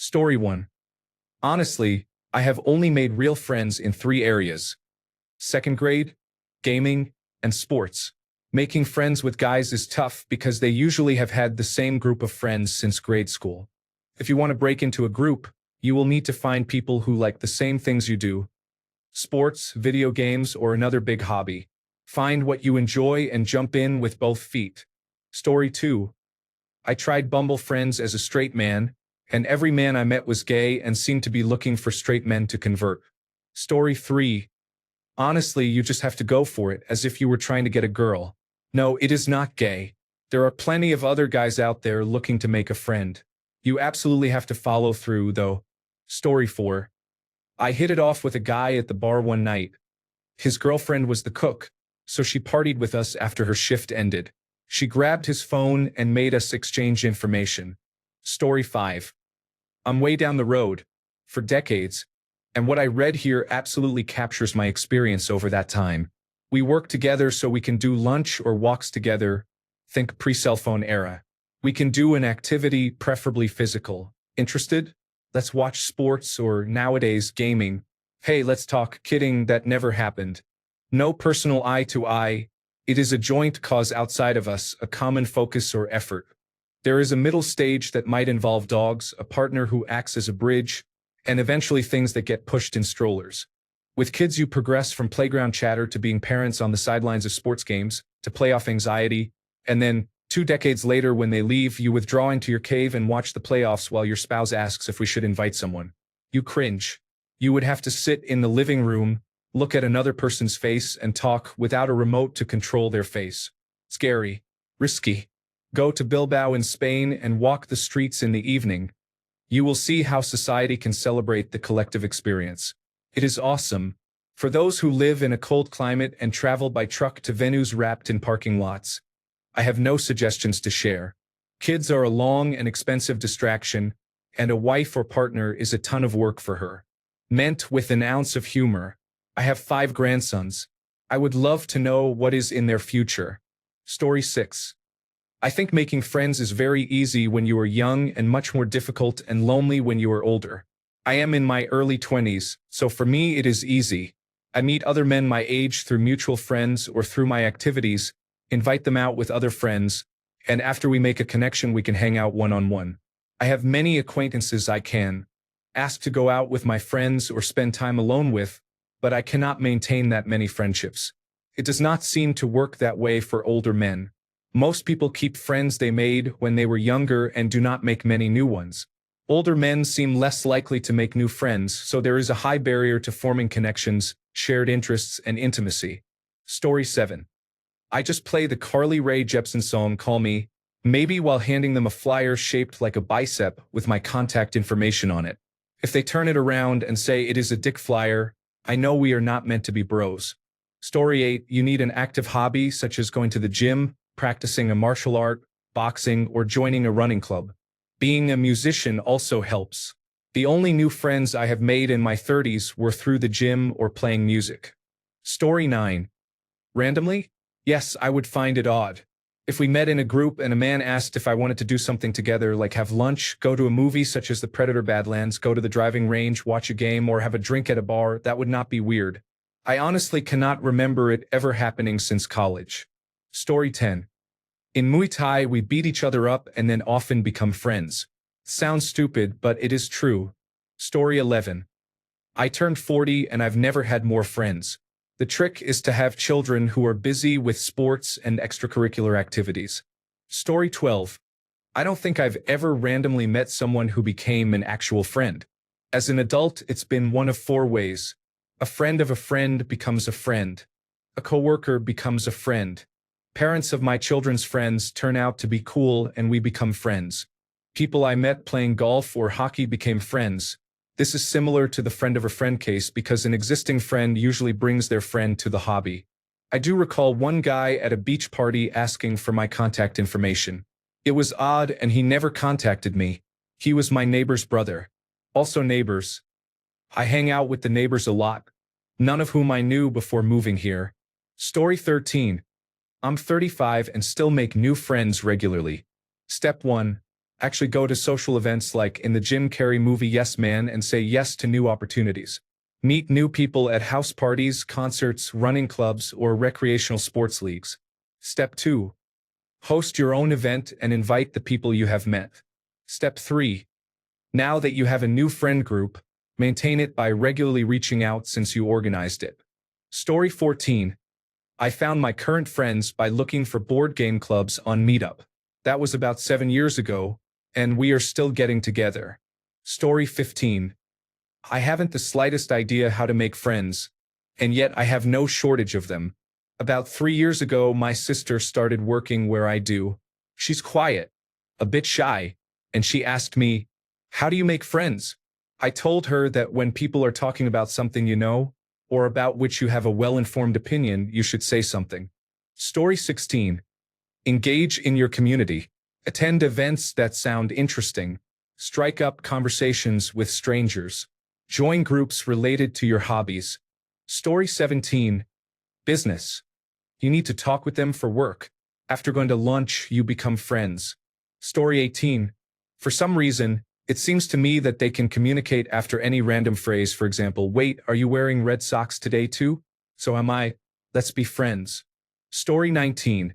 Story 1. Honestly, I have only made real friends in three areas: second grade, gaming, and sports. Making friends with guys is tough because they usually have had the same group of friends since grade school. If you want to break into a group, you will need to find people who like the same things you do: sports, video games, or another big hobby. Find what you enjoy and jump in with both feet. Story 2. I tried Bumble Friends as a straight man, and every man I met was gay and seemed to be looking for straight men to convert. Story 3. Honestly, you just have to go for it, as if you were trying to get a girl. No, it is not gay. There are plenty of other guys out there looking to make a friend. You absolutely have to follow through, though. Story 4. I hit it off with a guy at the bar one night. His girlfriend was the cook, so she partied with us after her shift ended. She grabbed his phone and made us exchange information. Story 5. I'm way down the road, for decades, and what I read here absolutely captures my experience over that time. We work together so we can do lunch or walks together. Think pre-cell phone era. We can do an activity, preferably physical. Interested? Let's watch sports, or nowadays gaming. Hey, let's talk. Kidding, that never happened. No personal eye to eye. It is a joint cause outside of us, a common focus or effort. There is a middle stage that might involve dogs, a partner who acts as a bridge, and eventually things that get pushed in strollers. With kids, you progress from playground chatter to being parents on the sidelines of sports games, to playoff anxiety, and then, 2 decades later when they leave, you withdraw into your cave and watch the playoffs while your spouse asks if we should invite someone. You cringe. You would have to sit in the living room, look at another person's face, and talk without a remote to control their face. Scary. Risky. Go to Bilbao in Spain and walk the streets in the evening. You will see how society can celebrate the collective experience. It is awesome. For those who live in a cold climate and travel by truck to venues wrapped in parking lots, I have no suggestions to share. Kids are a long and expensive distraction, and a wife or partner is a ton of work for her. Meant with an ounce of humor. I have 5 grandsons. I would love to know what is in their future. Story 6. I think making friends is very easy when you are young and much more difficult and lonely when you are older. I am in my early 20s, so for me it is easy. I meet other men my age through mutual friends or through my activities, invite them out with other friends, and after we make a connection we can hang out one-on-one. I have many acquaintances I can ask to go out with my friends or spend time alone with, but I cannot maintain that many friendships. It does not seem to work that way for older men. Most people keep friends they made when they were younger and do not make many new ones. Older men seem less likely to make new friends, so there is a high barrier to forming connections, shared interests, and intimacy. Story 7. I just play the Carly Rae Jepsen song Call Me, maybe while handing them a flyer shaped like a bicep with my contact information on it. If they turn it around and say it is a dick flyer, I know we are not meant to be bros. Story 8. You need an active hobby such as going to the gym, practicing a martial art, boxing, or joining a running club. Being a musician also helps. The only new friends I have made in my 30s were through the gym or playing music. Story 9. Randomly? Yes, I would find it odd. If we met in a group and a man asked if I wanted to do something together, like have lunch, go to a movie such as The Predator Badlands, go to the driving range, watch a game, or have a drink at a bar, that would not be weird. I honestly cannot remember it ever happening since college. Story 10. In Muay Thai, we beat each other up and then often become friends. Sounds stupid, but it is true. Story 11. I turned 40 and I've never had more friends. The trick is to have children who are busy with sports and extracurricular activities. Story 12. I don't think I've ever randomly met someone who became an actual friend. As an adult, it's been one of 4 ways. A friend of a friend becomes a friend. A coworker becomes a friend. Parents of my children's friends turn out to be cool and we become friends. People I met playing golf or hockey became friends. This is similar to the friend of a friend case because an existing friend usually brings their friend to the hobby. I do recall one guy at a beach party asking for my contact information. It was odd and he never contacted me. He was my neighbor's brother. Also neighbors. I hang out with the neighbors a lot, none of whom I knew before moving here. Story 13. I'm 35 and still make new friends regularly. Step 1. Actually go to social events like in the Jim Carrey movie Yes Man and say yes to new opportunities. Meet new people at house parties, concerts, running clubs, or recreational sports leagues. Step 2. Host your own event and invite the people you have met. Step 3. Now that you have a new friend group, maintain it by regularly reaching out since you organized it. Story 14. I found my current friends by looking for board game clubs on Meetup. That was about 7 years ago, and we are still getting together. Story 15. I haven't the slightest idea how to make friends, and yet I have no shortage of them. About 3 years ago, my sister started working where I do. She's quiet, a bit shy, and she asked me, "How do you make friends?" I told her that when people are talking about something you know, or about which you have a well-informed opinion, you should say something. Story 16. Engage in your community. Attend events that sound interesting. Strike up conversations with strangers. Join groups related to your hobbies. Story 17. Business. You need to talk with them for work. After going to lunch, you become friends. Story 18. For some reason, it seems to me that they can communicate after any random phrase, for example, "Wait, are you wearing red socks today too? So am I. Let's be friends." Story 19.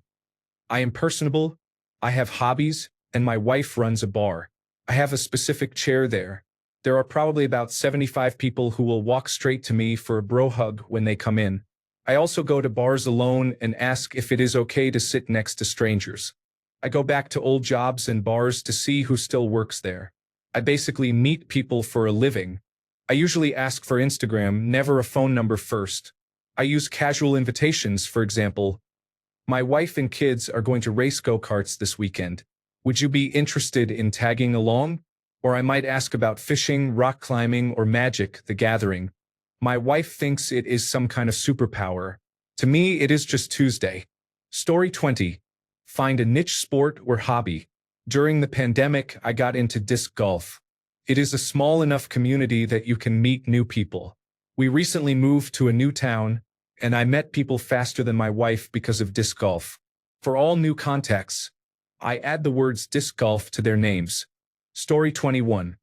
I am personable, I have hobbies, and my wife runs a bar. I have a specific chair there. There are probably about 75 people who will walk straight to me for a bro hug when they come in. I also go to bars alone and ask if it is okay to sit next to strangers. I go back to old jobs and bars to see who still works there. I basically meet people for a living. I usually ask for Instagram, never a phone number first. I use casual invitations, for example. My wife and kids are going to race go-karts this weekend. Would you be interested in tagging along? Or I might ask about fishing, rock climbing, or Magic: The Gathering. My wife thinks it is some kind of superpower. To me, it is just Tuesday. Story 20. Find a niche sport or hobby. During the pandemic, I got into disc golf. It is a small enough community that you can meet new people. We recently moved to a new town, and I met people faster than my wife because of disc golf. For all new contacts, I add the words disc golf to their names. Story 21.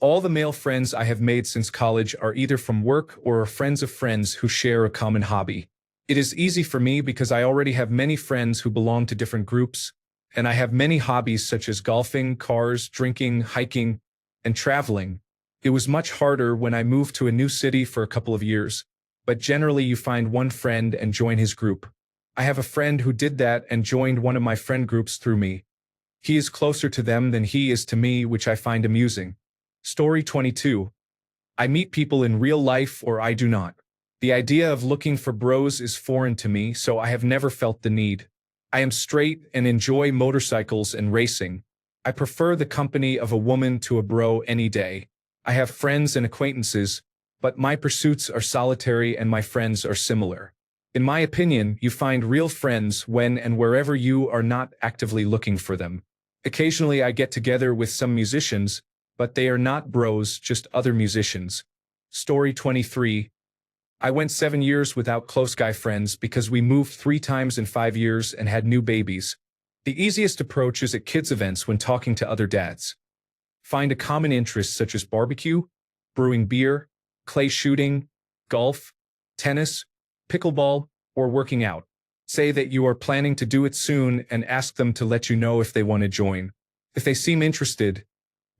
All the male friends I have made since college are either from work or are friends of friends who share a common hobby. It is easy for me because I already have many friends who belong to different groups, and I have many hobbies such as golfing, cars, drinking, hiking, and traveling. It was much harder when I moved to a new city for a couple of years, but generally you find one friend and join his group. I have a friend who did that and joined one of my friend groups through me. He is closer to them than he is to me, which I find amusing. Story 22. I meet people in real life or I do not. The idea of looking for bros is foreign to me, so I have never felt the need. I am straight and enjoy motorcycles and racing. I prefer the company of a woman to a bro any day. I have friends and acquaintances, but my pursuits are solitary and my friends are similar. In my opinion, you find real friends when and wherever you are not actively looking for them. Occasionally I get together with some musicians, but they are not bros, just other musicians. Story 23. I went 7 years without close guy friends because we moved 3 times in 5 years and had new babies. The easiest approach is at kids' events when talking to other dads. Find a common interest such as barbecue, brewing beer, clay shooting, golf, tennis, pickleball, or working out. Say that you are planning to do it soon and ask them to let you know if they want to join. If they seem interested,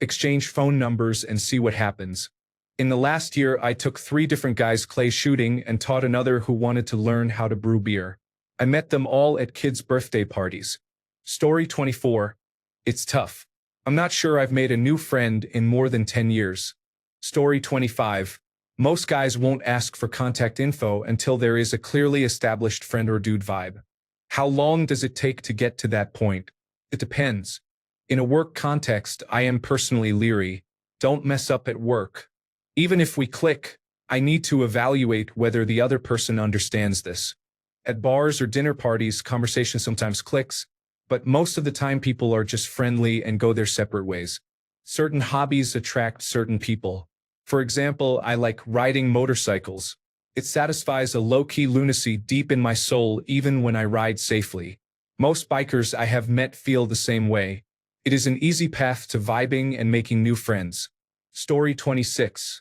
exchange phone numbers and see what happens. In the last year, I took 3 different guys clay shooting and taught another who wanted to learn how to brew beer. I met them all at kids' birthday parties. Story 24. It's tough. I'm not sure I've made a new friend in more than 10 years. Story 25. Most guys won't ask for contact info until there is a clearly established friend or dude vibe. How long does it take to get to that point? It depends. In a work context, I am personally leery. Don't mess up at work. Even if we click, I need to evaluate whether the other person understands this. At bars or dinner parties, conversation sometimes clicks, but most of the time people are just friendly and go their separate ways. Certain hobbies attract certain people. For example, I like riding motorcycles. It satisfies a low-key lunacy deep in my soul even when I ride safely. Most bikers I have met feel the same way. It is an easy path to vibing and making new friends. Story 26.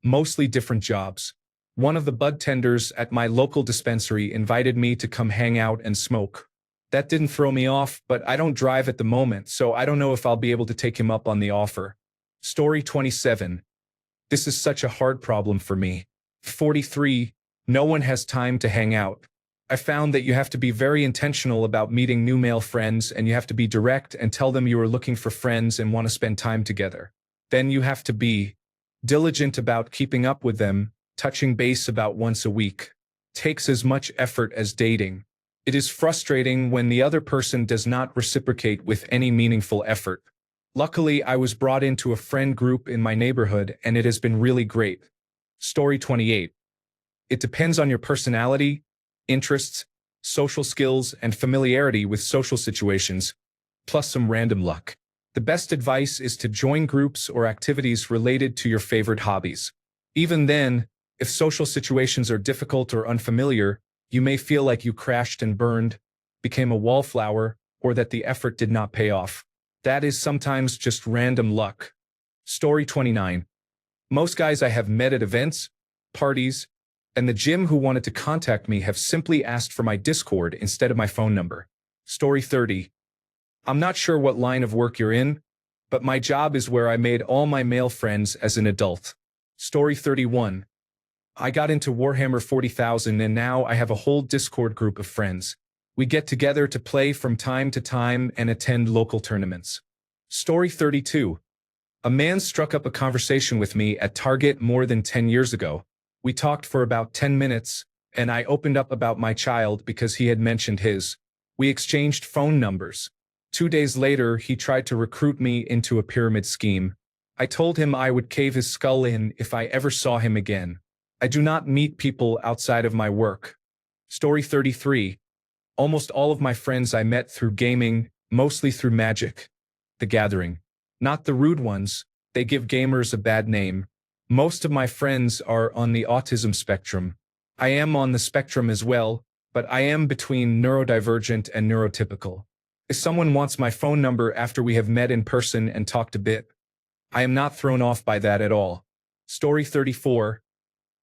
Mostly different jobs. One of the bud tenders at my local dispensary invited me to come hang out and smoke. That didn't throw me off, but I don't drive at the moment, so I don't know if I'll be able to take him up on the offer. Story 27. This is such a hard problem for me. 43. No one has time to hang out. I found that you have to be very intentional about meeting new male friends, and you have to be direct and tell them you are looking for friends and want to spend time together. Then you have to be diligent about keeping up with them, touching base about once a week. Takes as much effort as dating. It is frustrating when the other person does not reciprocate with any meaningful effort. Luckily, I was brought into a friend group in my neighborhood, and it has been really great. Story 28. It depends on your personality, interests, social skills, and familiarity with social situations, plus some random luck. The best advice is to join groups or activities related to your favorite hobbies. Even then, if social situations are difficult or unfamiliar, you may feel like you crashed and burned, became a wallflower, or that the effort did not pay off. That is sometimes just random luck. Story 29. Most guys I have met at events, parties, and the gym who wanted to contact me have simply asked for my Discord instead of my phone number. Story 30. I'm not sure what line of work you're in, but my job is where I made all my male friends as an adult. Story 31. I got into Warhammer 40,000 and now I have a whole Discord group of friends. We get together to play from time to time and attend local tournaments. Story 32. A man struck up a conversation with me at Target more than 10 years ago. We talked for about 10 minutes, and I opened up about my child because he had mentioned his. We exchanged phone numbers. 2 days later, he tried to recruit me into a pyramid scheme. I told him I would cave his skull in if I ever saw him again. I do not meet people outside of my work. Story 33. Almost all of my friends I met through gaming, mostly through Magic: The Gathering. Not the rude ones, they give gamers a bad name. Most of my friends are on the autism spectrum. I am on the spectrum as well, but I am between neurodivergent and neurotypical. If someone wants my phone number after we have met in person and talked a bit, I am not thrown off by that at all. Story 34.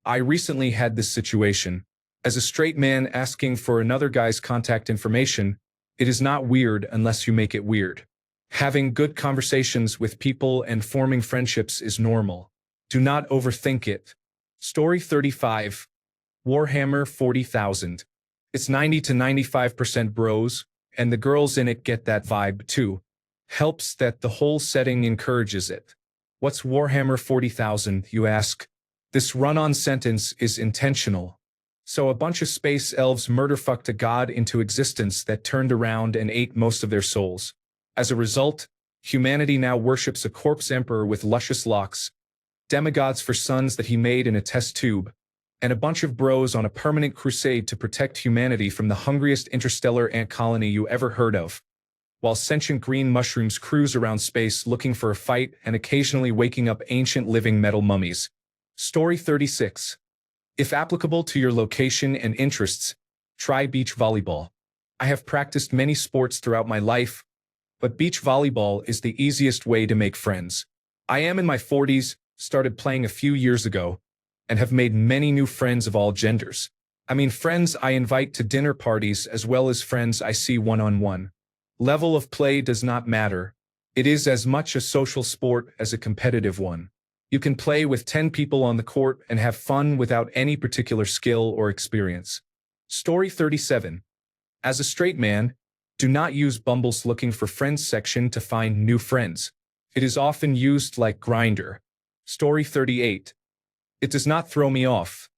I recently had this situation. As a straight man asking for another guy's contact information, it is not weird unless you make it weird. Having good conversations with people and forming friendships is normal. Do not overthink it. Story 35. Warhammer 40,000. It's 90 to 95% bros, and the girls in it get that vibe too. Helps that the whole setting encourages it. What's Warhammer 40,000, you ask? This run-on sentence is intentional. So a bunch of space elves murderfucked a god into existence that turned around and ate most of their souls. As a result, humanity now worships a corpse emperor with luscious locks, demigods for sons that he made in a test tube, and a bunch of bros on a permanent crusade to protect humanity from the hungriest interstellar ant colony you ever heard of, while sentient green mushrooms cruise around space looking for a fight and occasionally waking up ancient living metal mummies. Story 36. If applicable to your location and interests, try beach volleyball. I have practiced many sports throughout my life, but beach volleyball is the easiest way to make friends. I am in my 40s, started playing a few years ago, and have made many new friends of all genders. I mean friends I invite to dinner parties as well as friends I see one-on-one. Level of play does not matter. It is as much a social sport as a competitive one. You can play with 10 people on the court and have fun without any particular skill or experience. Story 37. As a straight man, do not use Bumble's looking for friends section to find new friends. It is often used like Grindr. Story 38. It does not throw me off.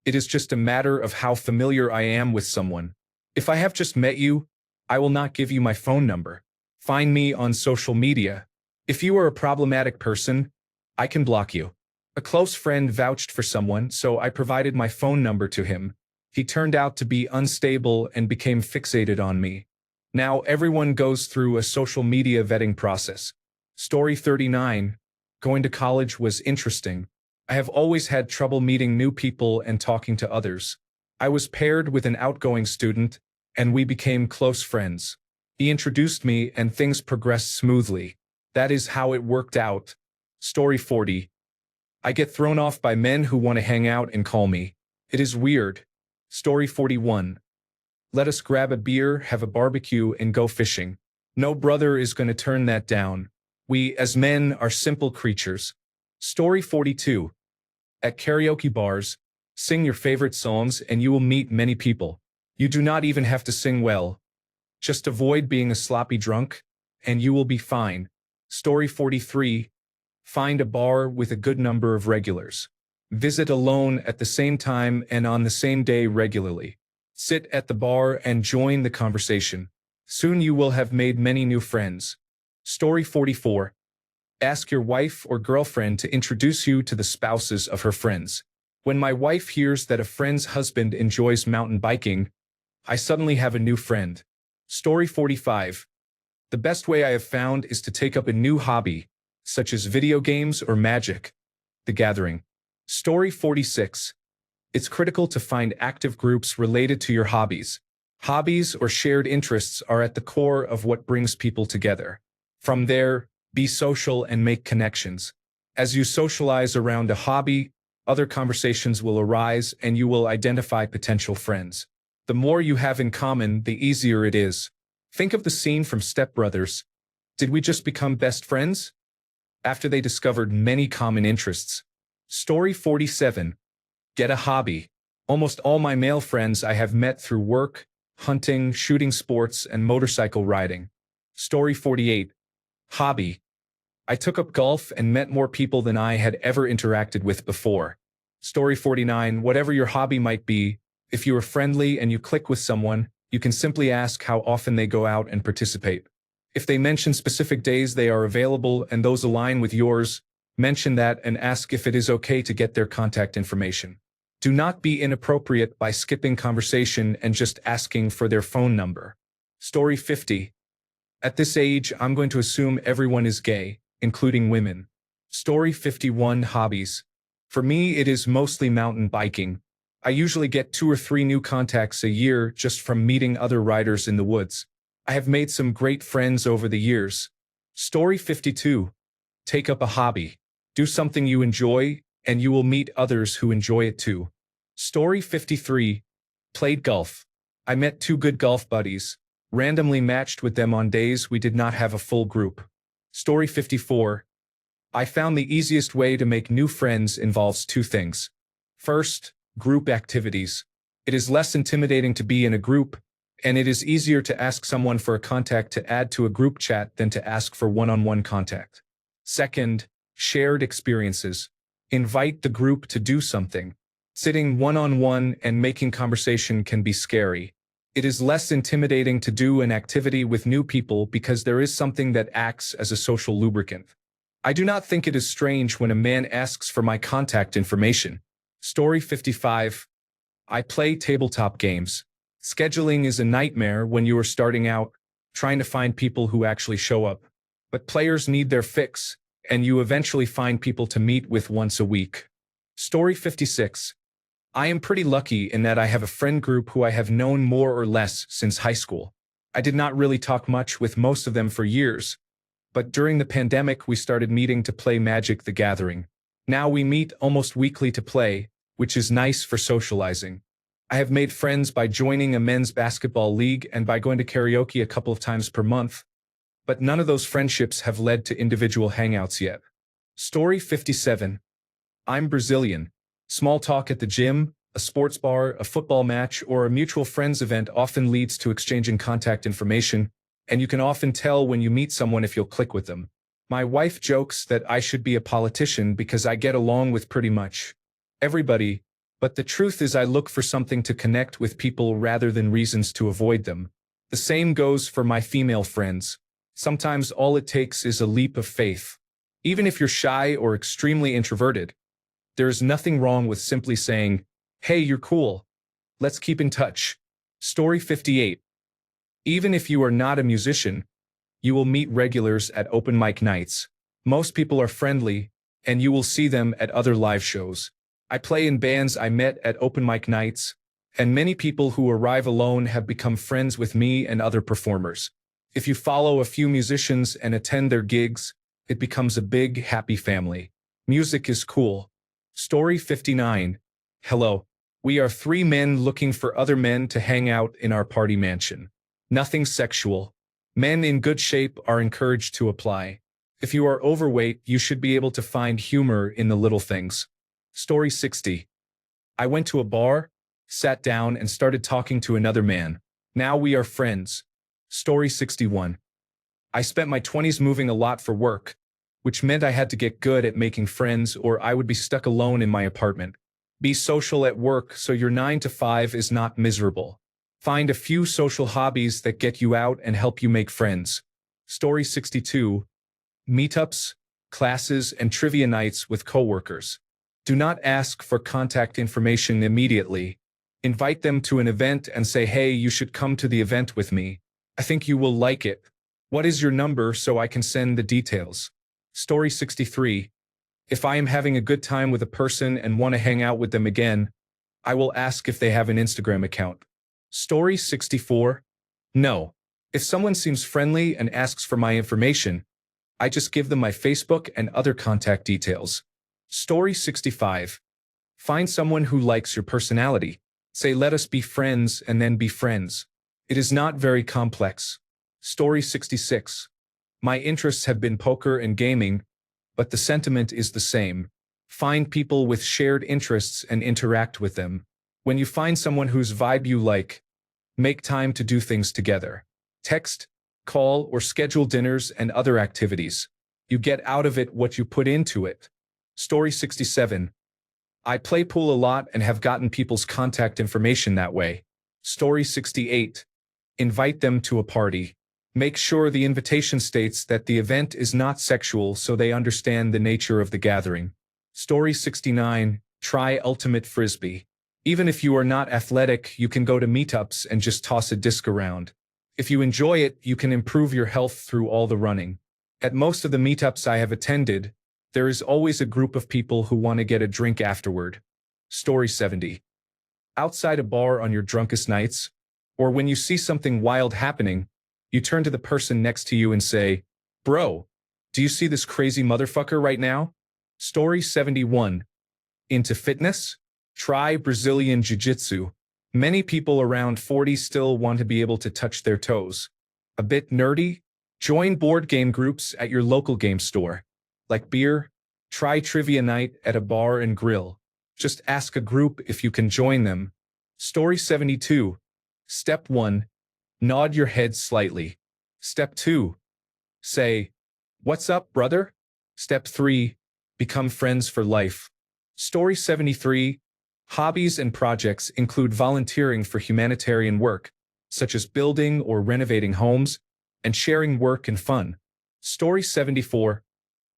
It is just a matter of how familiar I am with someone. If I have just met you, I will not give you my phone number. Find me on social media. If you are a problematic person, I can block you. A close friend vouched for someone, so I provided my phone number to him. He turned out to be unstable and became fixated on me. Now everyone goes through a social media vetting process. Story 39. Going to college was interesting. I have always had trouble meeting new people and talking to others. I was paired with an outgoing student, and we became close friends. He introduced me and things progressed smoothly. That is how it worked out. Story 40. I get thrown off by men who want to hang out and call me. It is weird. Story 41. Let us grab a beer, have a barbecue, and go fishing. No brother is going to turn that down. We, as men, are simple creatures. Story 42. At karaoke bars, sing your favorite songs and you will meet many people. You do not even have to sing well. Just avoid being a sloppy drunk, and you will be fine. Story 43. Find a bar with a good number of regulars. Visit alone at the same time and on the same day regularly. Sit at the bar and join the conversation. Soon you will have made many new friends. Story 44. Ask your wife or girlfriend to introduce you to the spouses of her friends. When my wife hears that a friend's husband enjoys mountain biking, I suddenly have a new friend. Story 45. The best way I have found is to take up a new hobby, such as video games or Magic: The Gathering. Story 46. It's critical to find active groups related to your hobbies. Hobbies or shared interests are at the core of what brings people together. From there, be social and make connections. As you socialize around a hobby, other conversations will arise and you will identify potential friends. The more you have in common, the easier it is. Think of the scene from Step Brothers. Did we just become best friends? After they discovered many common interests. Story 47. Get a hobby. Almost all my male friends I have met through work, hunting, shooting sports, and motorcycle riding. Story 48. Hobby. I took up golf and met more people than I had ever interacted with before. Story 49. Whatever your hobby might be, if you are friendly and you click with someone, you can simply ask how often they go out and participate. If they mention specific days they are available and those align with yours, mention that and ask if it is okay to get their contact information. Do not be inappropriate by skipping conversation and just asking for their phone number. Story 50. At this age, I'm going to assume everyone is gay, including women. Story 51. Hobbies. For me, it is mostly mountain biking. I usually get 2 or 3 new contacts a year just from meeting other riders in the woods. I have made some great friends over the years. Story 52. Take up a hobby. Do something you enjoy, and you will meet others who enjoy it too. Story 53. Played golf. I met 2 good golf buddies, randomly matched with them on days we did not have a full group. Story 54. I found the easiest way to make new friends involves 2 things. First, group activities. It is less intimidating to be in a group, and it is easier to ask someone for a contact to add to a group chat than to ask for one-on-one contact. Second, shared experiences. Invite the group to do something. Sitting one-on-one and making conversation can be scary. It is less intimidating to do an activity with new people because there is something that acts as a social lubricant. I do not think it is strange when a man asks for my contact information. Story 55. I play tabletop games. Scheduling is a nightmare when you are starting out, trying to find people who actually show up. But players need their fix, and you eventually find people to meet with once a week. Story 56. I am pretty lucky in that I have a friend group who I have known more or less since high school. I did not really talk much with most of them for years, but during the pandemic we started meeting to play Magic: The Gathering. Now we meet almost weekly to play, which is nice for socializing. I have made friends by joining a men's basketball league and by going to karaoke a couple of times per month, but none of those friendships have led to individual hangouts yet. Story 57. I'm Brazilian. Small talk at the gym, a sports bar, a football match, or a mutual friends event often leads to exchanging contact information, and you can often tell when you meet someone if you'll click with them. My wife jokes that I should be a politician because I get along with pretty much everybody, but the truth is I look for something to connect with people rather than reasons to avoid them. The same goes for my female friends. Sometimes all it takes is a leap of faith. Even if you're shy or extremely introverted, there is nothing wrong with simply saying, "Hey, you're cool. Let's keep in touch." Story 58. Even if you are not a musician, you will meet regulars at open mic nights. Most people are friendly, and you will see them at other live shows. I play in bands I met at open mic nights, and many people who arrive alone have become friends with me and other performers. If you follow a few musicians and attend their gigs, it becomes a big, happy family. Music is cool. Story 59. Hello. We are three men looking for other men to hang out in our party mansion. Nothing sexual. Men in good shape are encouraged to apply. If you are overweight, you should be able to find humor in the little things. Story 60. I went to a bar, sat down, and started talking to another man. Now we are friends. Story 61. I spent my 20s moving a lot for work, which meant I had to get good at making friends or I would be stuck alone in my apartment. Be social at work so your 9 to 5 is not miserable. Find a few social hobbies that get you out and help you make friends. Story 62. Meetups, classes, and trivia nights with coworkers. Do not ask for contact information immediately. Invite them to an event and say, hey, you should come to the event with me. I think you will like it. What is your number so I can send the details? Story 63. If I am having a good time with a person and want to hang out with them again, I will ask if they have an Instagram account. Story 64. No. If someone seems friendly and asks for my information, I just give them my Facebook and other contact details. Story 65. Find someone who likes your personality. Say, let us be friends, and then be friends. It is not very complex. Story 66. My interests have been poker and gaming, but the sentiment is the same. Find people with shared interests and interact with them. When you find someone whose vibe you like, make time to do things together. Text, call, or schedule dinners and other activities. You get out of it what you put into it. Story 67. I play pool a lot and have gotten people's contact information that way. Story 68. Invite them to a party. Make sure the invitation states that the event is not sexual so they understand the nature of the gathering. Story 69. Try ultimate frisbee. Even if you are not athletic, you can go to meetups and just toss a disc around. If you enjoy it, you can improve your health through all the running. At most of the meetups I have attended, there is always a group of people who want to get a drink afterward. Story 70. Outside a bar on your drunkest nights, or when you see something wild happening, you turn to the person next to you and say, bro, do you see this crazy motherfucker right now? Story 71. Into fitness? Try Brazilian Jiu-Jitsu. Many people around 40 still want to be able to touch their toes. A bit nerdy? Join board game groups at your local game store. Like beer? Try trivia night at a bar and grill. Just ask a group if you can join them. Story 72. Step 1. Nod your head slightly. Step 2. Say, what's up, brother? Step 3. Become friends for life. Story 73. Hobbies and projects include volunteering for humanitarian work, such as building or renovating homes, and sharing work and fun. Story 74.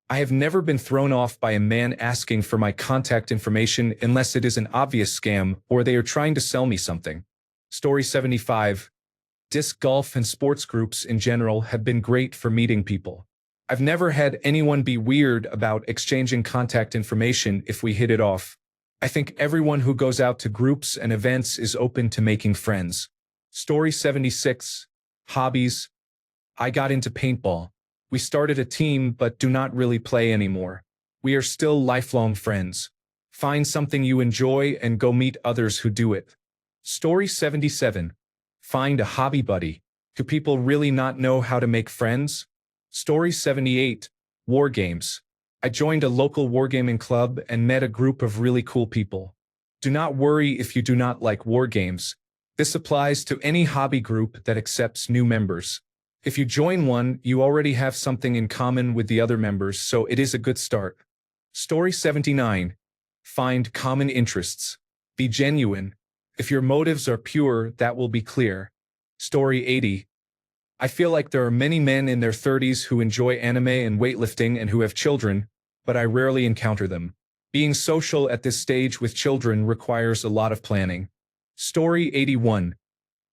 I have never been thrown off by a man asking for my contact information unless it is an obvious scam or they are trying to sell me something. Story 75. Disc golf and sports groups in general have been great for meeting people. I've never had anyone be weird about exchanging contact information if we hit it off. I think everyone who goes out to groups and events is open to making friends. Story 76. Hobbies. I got into paintball. We started a team but do not really play anymore. We are still lifelong friends. Find something you enjoy and go meet others who do it. Story 77. Find a hobby buddy. Do people really not know how to make friends? Story 78. War games. I joined a local wargaming club and met a group of really cool people. Do not worry if you do not like war games. This applies to any hobby group that accepts new members. If you join one, you already have something in common with the other members, so it is a good start. Story 79. Find common interests. Be genuine. If your motives are pure, that will be clear. Story 80. I feel like there are many men in their 30s who enjoy anime and weightlifting and who have children, but I rarely encounter them. Being social at this stage with children requires a lot of planning. Story 81.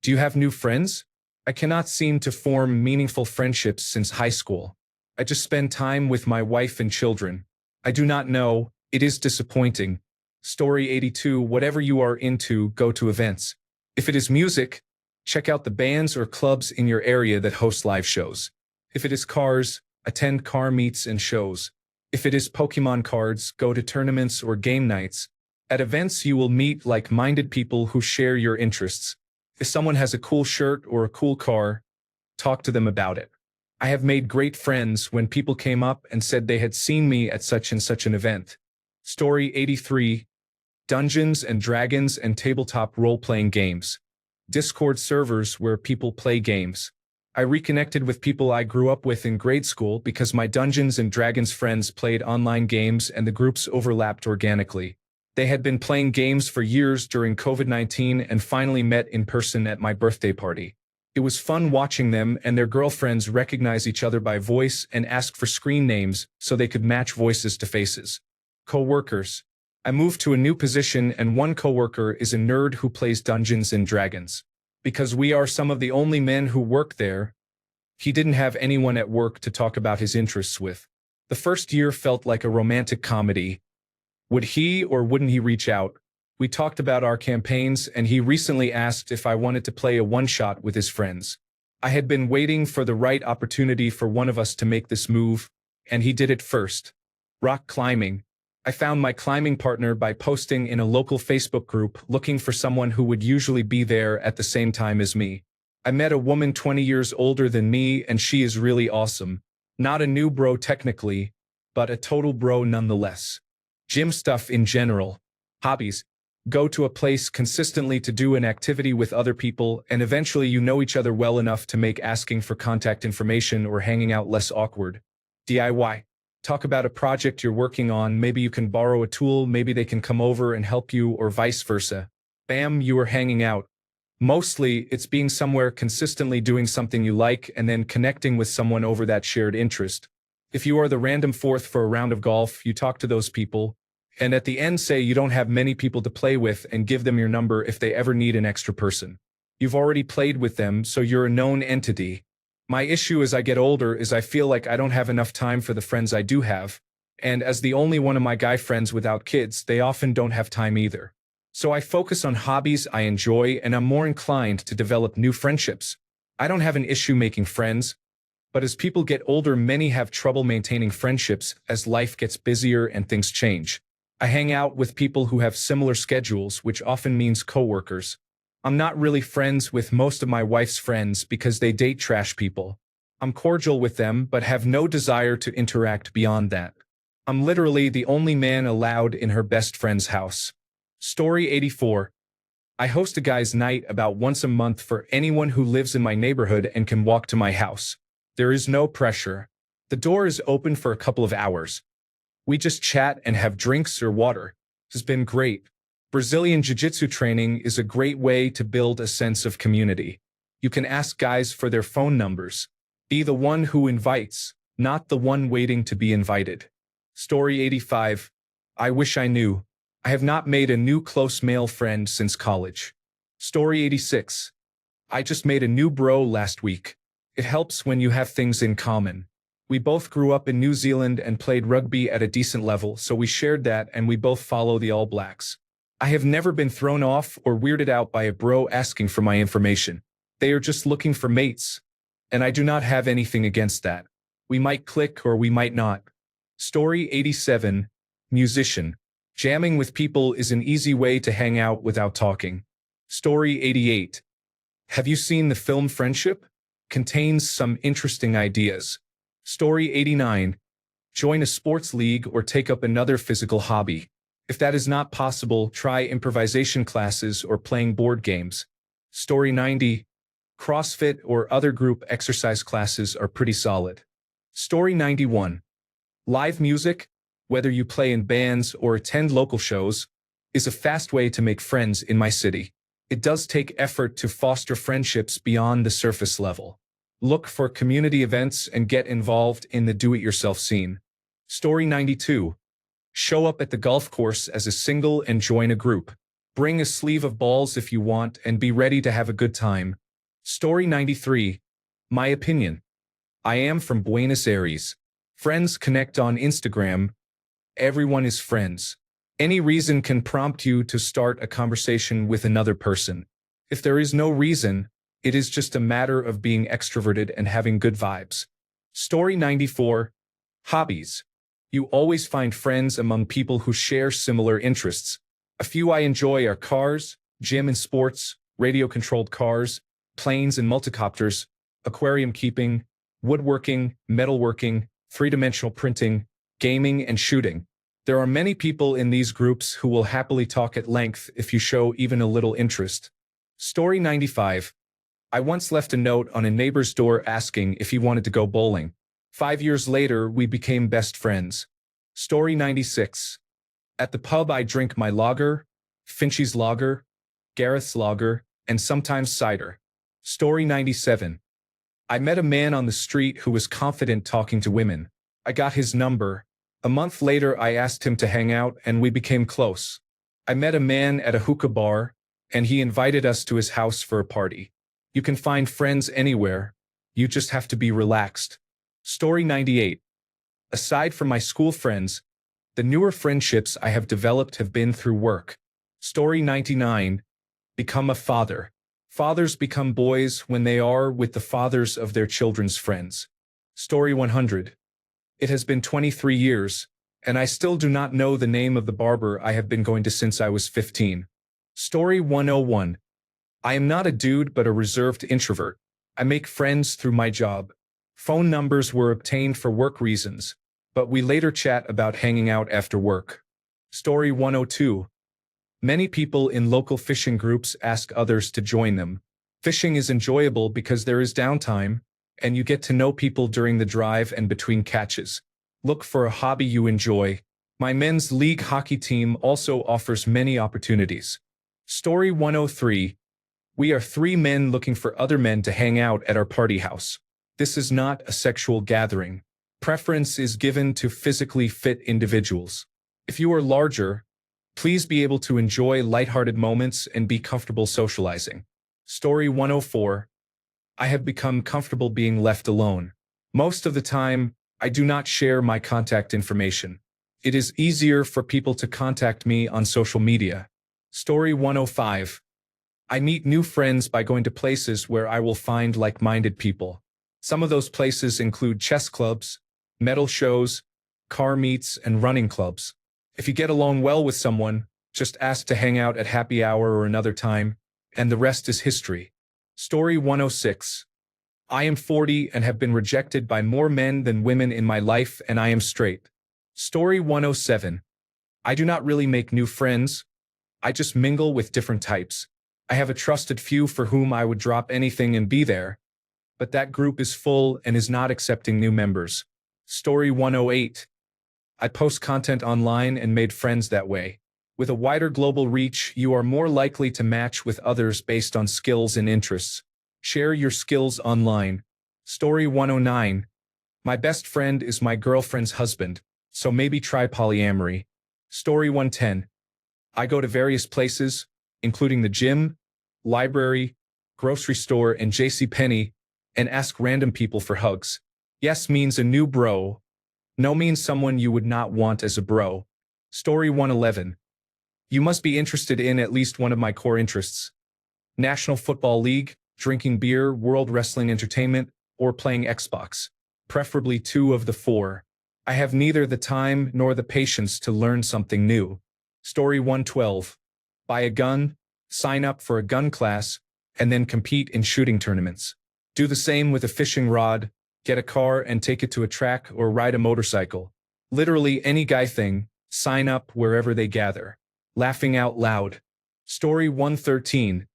Do you have new friends? I cannot seem to form meaningful friendships since high school. I just spend time with my wife and children. I do not know. It is disappointing. Story 82. Whatever you are into, go to events. If it is music, Check out the bands or clubs in your area that host live shows. If it is cars, attend car meets and shows. If it is Pokemon cards, go to tournaments or game nights. At events, you will meet like-minded people who share your interests. If someone has a cool shirt or a cool car, talk to them about it. I have made great friends when people came up and said they had seen me at such and such an event. Story 83. Dungeons and Dragons and tabletop role-playing games. Discord servers where people play games. I reconnected with people I grew up with in grade school because my Dungeons and Dragons friends played online games and the groups overlapped organically. They had been playing games for years during COVID-19 and finally met in person at my birthday party. It was fun watching them and their girlfriends recognize each other by voice and ask for screen names so they could match voices to faces. Co-workers. I moved to a new position and one coworker is a nerd who plays Dungeons and Dragons. Because we are some of the only men who work there, he didn't have anyone at work to talk about his interests with. The first year felt like a romantic comedy. Would he or wouldn't he reach out? We talked about our campaigns and he recently asked if I wanted to play a one-shot with his friends. I had been waiting for the right opportunity for one of us to make this move, and he did it first. Rock climbing. I found my climbing partner by posting in a local Facebook group looking for someone who would usually be there at the same time as me. I met a woman 20 years older than me and she is really awesome. Not a new bro technically, but a total bro nonetheless. Gym stuff in general. Hobbies. Go to a place consistently to do an activity with other people and eventually you know each other well enough to make asking for contact information or hanging out less awkward. DIY. Talk about a project you're working on, maybe you can borrow a tool, maybe they can come over and help you or vice versa. Bam, you are hanging out. Mostly, it's being somewhere consistently doing something you like and then connecting with someone over that shared interest. If you are the random fourth for a round of golf, you talk to those people, and at the end say you don't have many people to play with and give them your number if they ever need an extra person. You've already played with them, so you're a known entity. My issue as I get older is I feel like I don't have enough time for the friends I do have, and as the only one of my guy friends without kids, they often don't have time either. So I focus on hobbies I enjoy and I'm more inclined to develop new friendships. I don't have an issue making friends, but as people get older, many have trouble maintaining friendships as life gets busier and things change. I hang out with people who have similar schedules, which often means coworkers. I'm not really friends with most of my wife's friends because they date trash people. I'm cordial with them but have no desire to interact beyond that. I'm literally the only man allowed in her best friend's house. Story 84. I host a guys' night about once a month for anyone who lives in my neighborhood and can walk to my house. There is no pressure. The door is open for a couple of hours. We just chat and have drinks or water. It's been great. Brazilian Jiu-Jitsu training is a great way to build a sense of community. You can ask guys for their phone numbers. Be the one who invites, not the one waiting to be invited. Story 85. I wish I knew. I have not made a new close male friend since college. Story 86. I just made a new bro last week. It helps when you have things in common. We both grew up in New Zealand and played rugby at a decent level, so we shared that and we both follow the All Blacks. I have never been thrown off or weirded out by a bro asking for my information. They are just looking for mates. And I do not have anything against that. We might click or we might not. Story 87. Musician. Jamming with people is an easy way to hang out without talking. Story 88. Have you seen the film Friendship? Contains some interesting ideas. Story 89. Join a sports league or take up another physical hobby. If that is not possible, try improvisation classes or playing board games. Story 90. CrossFit or other group exercise classes are pretty solid. Story 91. Live music, whether you play in bands or attend local shows, is a fast way to make friends in my city. It does take effort to foster friendships beyond the surface level. Look for community events and get involved in the do-it-yourself scene. Story 92. Show up at the golf course as a single and join a group. Bring a sleeve of balls if you want and be ready to have a good time. Story 93. My opinion. I am from Buenos Aires. Friends connect on Instagram. Everyone is friends. Any reason can prompt you to start a conversation with another person. If there is no reason, It is just a matter of being extroverted and having good vibes. Story 94. Hobbies. You always find friends among people who share similar interests. A few I enjoy are cars, gym and sports, radio-controlled cars, planes and multicopters, aquarium keeping, woodworking, metalworking, three-dimensional printing, gaming, and shooting. There are many people in these groups who will happily talk at length if you show even a little interest. Story 95. I once left a note on a neighbor's door asking if he wanted to go bowling. 5 years later, we became best friends. Story 96. At the pub I drink my lager, Finchie's lager, Gareth's lager, and sometimes cider. Story 97. I met a man on the street who was confident talking to women. I got his number. A month later I asked him to hang out and we became close. I met a man at a hookah bar, and he invited us to his house for a party. You can find friends anywhere. You just have to be relaxed. Story 98. Aside from my school friends, the newer friendships I have developed have been through work. Story 99. Become a father. Fathers become boys when they are with the fathers of their children's friends. Story 100. It has been 23 years, and I still do not know the name of the barber I have been going to since I was 15. Story 101. I am not a dude but a reserved introvert. I make friends through my job. Phone numbers were obtained for work reasons, but we later chat about hanging out after work. Story 102. Many people in local fishing groups ask others to join them. Fishing is enjoyable because there is downtime, and you get to know people during the drive and between catches. Look for a hobby you enjoy. My men's league hockey team also offers many opportunities. Story 103. We are 3 men looking for other men to hang out at our party house. This is not a sexual gathering. Preference is given to physically fit individuals. If you are larger, please be able to enjoy lighthearted moments and be comfortable socializing. Story 104. I have become comfortable being left alone. Most of the time, I do not share my contact information. It is easier for people to contact me on social media. Story 105. I meet new friends by going to places where I will find like-minded people. Some of those places include chess clubs, metal shows, car meets, and running clubs. If you get along well with someone, just ask to hang out at happy hour or another time, and the rest is history. Story 106. I am 40 and have been rejected by more men than women in my life, and I am straight. Story 107. I do not really make new friends. I just mingle with different types. I have a trusted few for whom I would drop anything and be there, but that group is full and is not accepting new members. Story 108. I post content online and made friends that way. With a wider global reach, you are more likely to match with others based on skills and interests. Share your skills online. Story 109. My best friend is my girlfriend's husband, so maybe try polyamory. Story 110. I go to various places, including the gym, library, grocery store, and JCPenney, and ask random people for hugs. Yes means a new bro. No means someone you would not want as a bro. Story 111. You must be interested in at least one of my core interests. National Football League, drinking beer, World Wrestling Entertainment, or playing Xbox. Preferably 2 of the 4. I have neither the time nor the patience to learn something new. Story 112. Buy a gun, sign up for a gun class, and then compete in shooting tournaments. Do the same with a fishing rod, get a car and take it to a track or ride a motorcycle. Literally any guy thing, sign up wherever they gather. Laughing out loud. Story 113.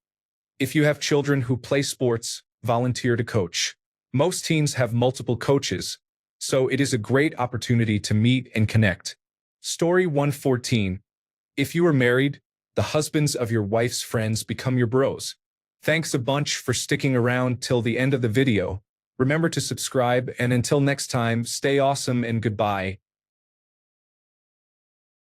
If you have children who play sports, volunteer to coach. Most teens have multiple coaches, so it is a great opportunity to meet and connect. Story 114. If you are married, the husbands of your wife's friends become your bros. Thanks a bunch for sticking around till the end of the video. Remember to subscribe, and until next time, stay awesome and goodbye.